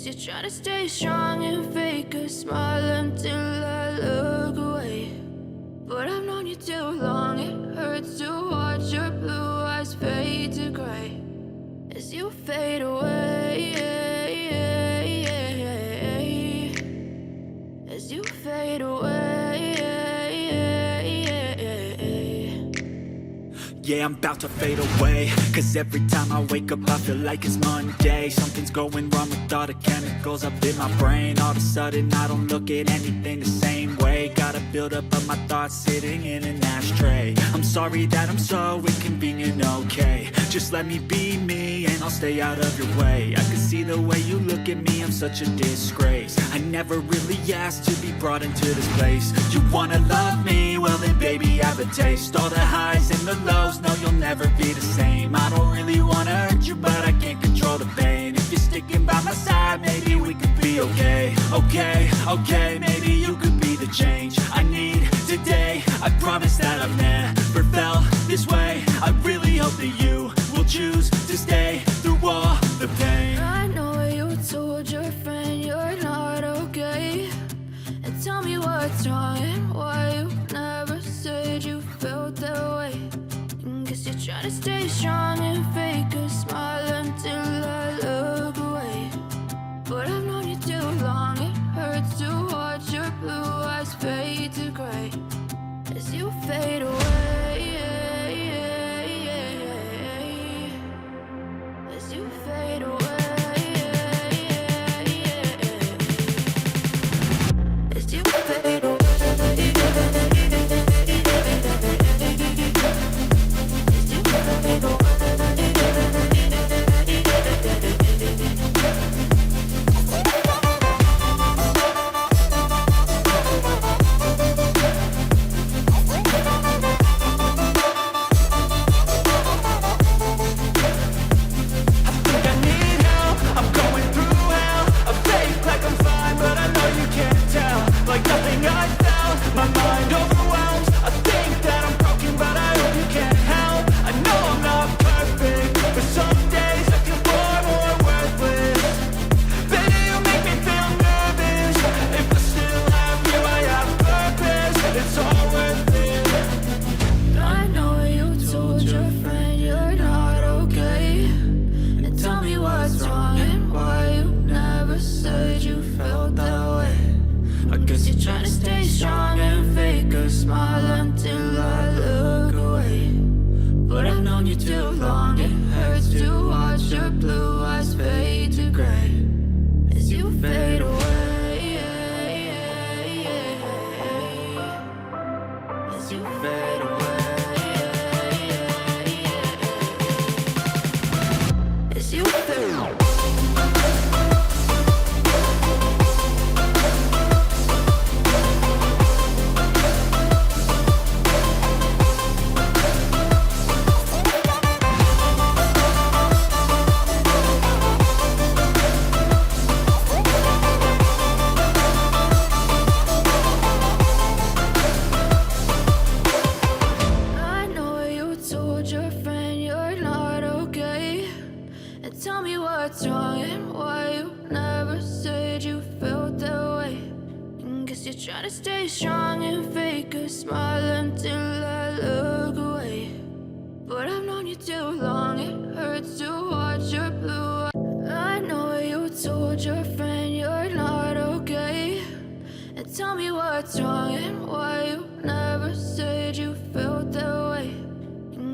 Guess you're trying to stay strong and fake a smile until I look away. But I've known you too long, it hurts to watch your blue eyes fade to gray as you fade away, as you fade away. Yeah, I'm about to fade away, cause every time I wake up I feel like it's Monday. Something's going wrong with all the chemicals up in my brain. All of a sudden I don't look at anything the same way. Got a build up of my thoughts sitting in an ashtray. I'm sorry that I'm so inconvenient, okay. Just let me be me and I'll stay out of your way. I can see the way you look at me, I'm such a disgrace. I never really asked to be brought into this place. You wanna love me? Well then baby have a taste. All the highs and the lows, no you'll never be the same. I don't really wanna hurt you but I can't control the pain. If you're sticking by my side maybe we could be okay. Okay, maybe you could be the change I need today. I promise that I've never felt this way. I really hope that you will choose to stay through all the pain. I know you told your friend you're not okay, and tell me what's wrong and why you never said you felt that way. Guess you're trying to stay strong and fake a smile until I look away. But I've known you too long, it hurts to watch your blue eyes fade to gray as you fade away, as you fade away, as you fade away. Trying to stay strong and fake a smile until I look away. But I've known you too long, it hurts to watch your blue eyes fade to gray as you fade away, as you fade away, as you fade away. Tell me what's wrong and why you never said you felt that way. Guess you're trying to stay strong and fake a smile until I look away. But I've known you too long, it hurts to watch your blue eyes. I know you told your friend you're not okay, and tell me what's wrong and why you never said you felt that way.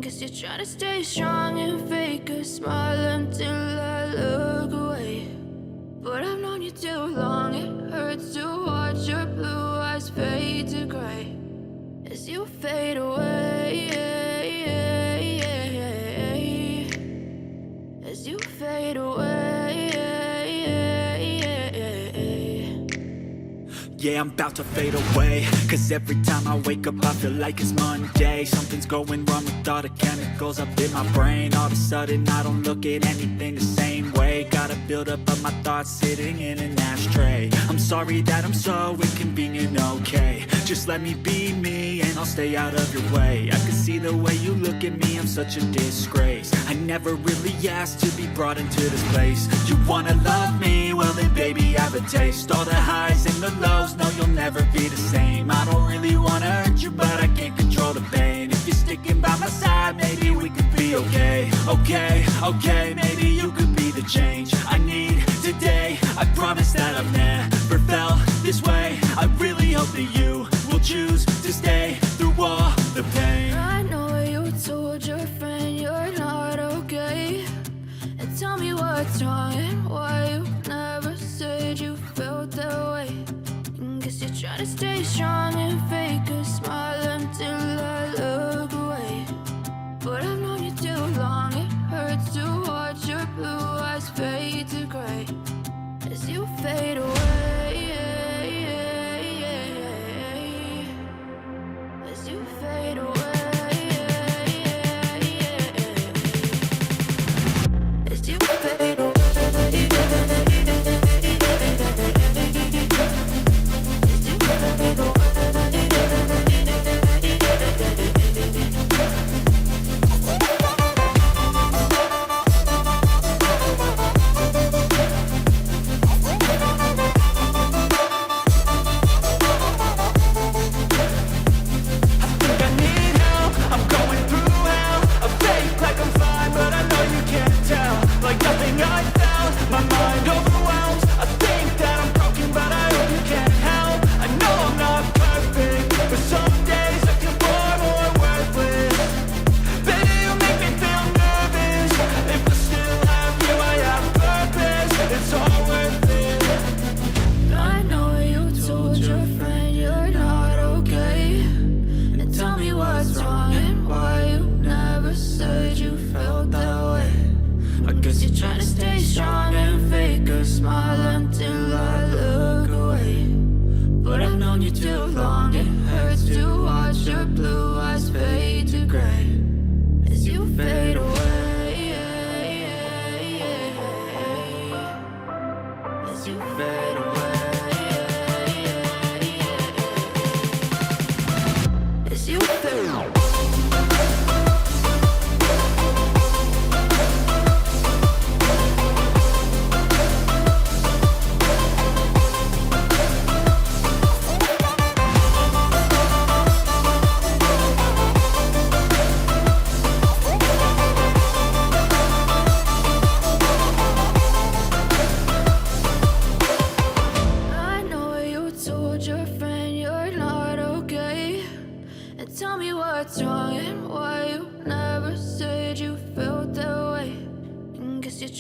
Guess you're trying to stay strong and fake a smile until I look away. But I've known you too long, it hurts to watch your blue eyes fade to gray as you fade away, as you fade away. Yeah, I'm about to fade away, cause every time I wake up I feel like it's Monday. Something's going wrong with all the chemicals up in my brain. All of a sudden I don't look at anything the same way. Got a build up of my thoughts sitting in an ashtray. I'm sorry that I'm so inconvenient, okay. Just let me be me and I'll stay out of your way. I can see the way you look at me, I'm such a disgrace. I never really asked to be brought into this place. You wanna love me? well then baby have a taste. All the highs and the lows, no you'll never be the same. I don't really wanna hurt you but I can't control the pain. If you're sticking by my side, maybe we could be okay. Okay, maybe you could be the change I need today. I promise that I've never felt this way. I really hope that you will choose to stay through all the pain. I know you told your friend you're not okay, and tell me what's wrong and why you never said you felt that way. Guess you're trying to stay strong and fake a smile until I look away. But I've known you too long, it hurts to watch your blue eyes fade to gray as you fade away. As you fade away. As you fade away.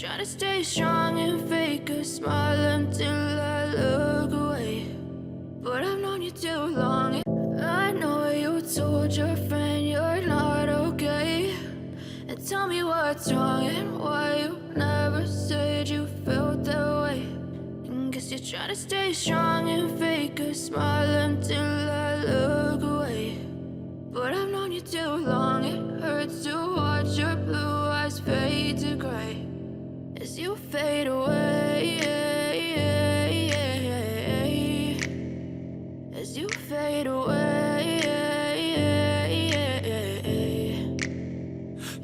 Try to stay strong and fake a smile until I look away. But I've known you too long. I know you told your friend you're not okay, and tell me what's wrong and why you never said you felt that way. Guess you're trying to stay strong and fake a smile until I look away. But I've known you too long. It hurts to watch your blue eyes fade to gray as you fade away. As you fade away.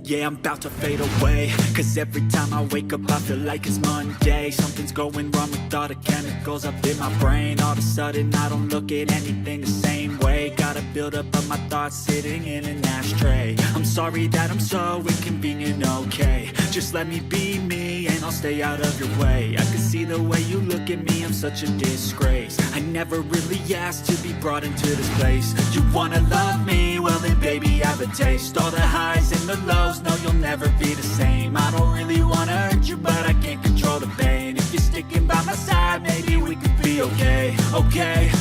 Yeah, I'm about to fade away, cause every time I wake up I feel like it's Monday. Something's going wrong with all the chemicals up in my brain. All of a sudden I don't look at anything the same way. Gotta build up of my thoughts sitting in an ashtray. I'm sorry that I'm so inconvenient, okay. Just let me be me and I'll stay out of your way. I can see the way you look at me, I'm such a disgrace. I never really asked to be brought into this place. You wanna love me? Well then baby have a taste. All the highs and the lows, no you'll never be the same. I don't really wanna hurt you but I can't control the pain. If you're sticking by my side, maybe we could be okay. Okay,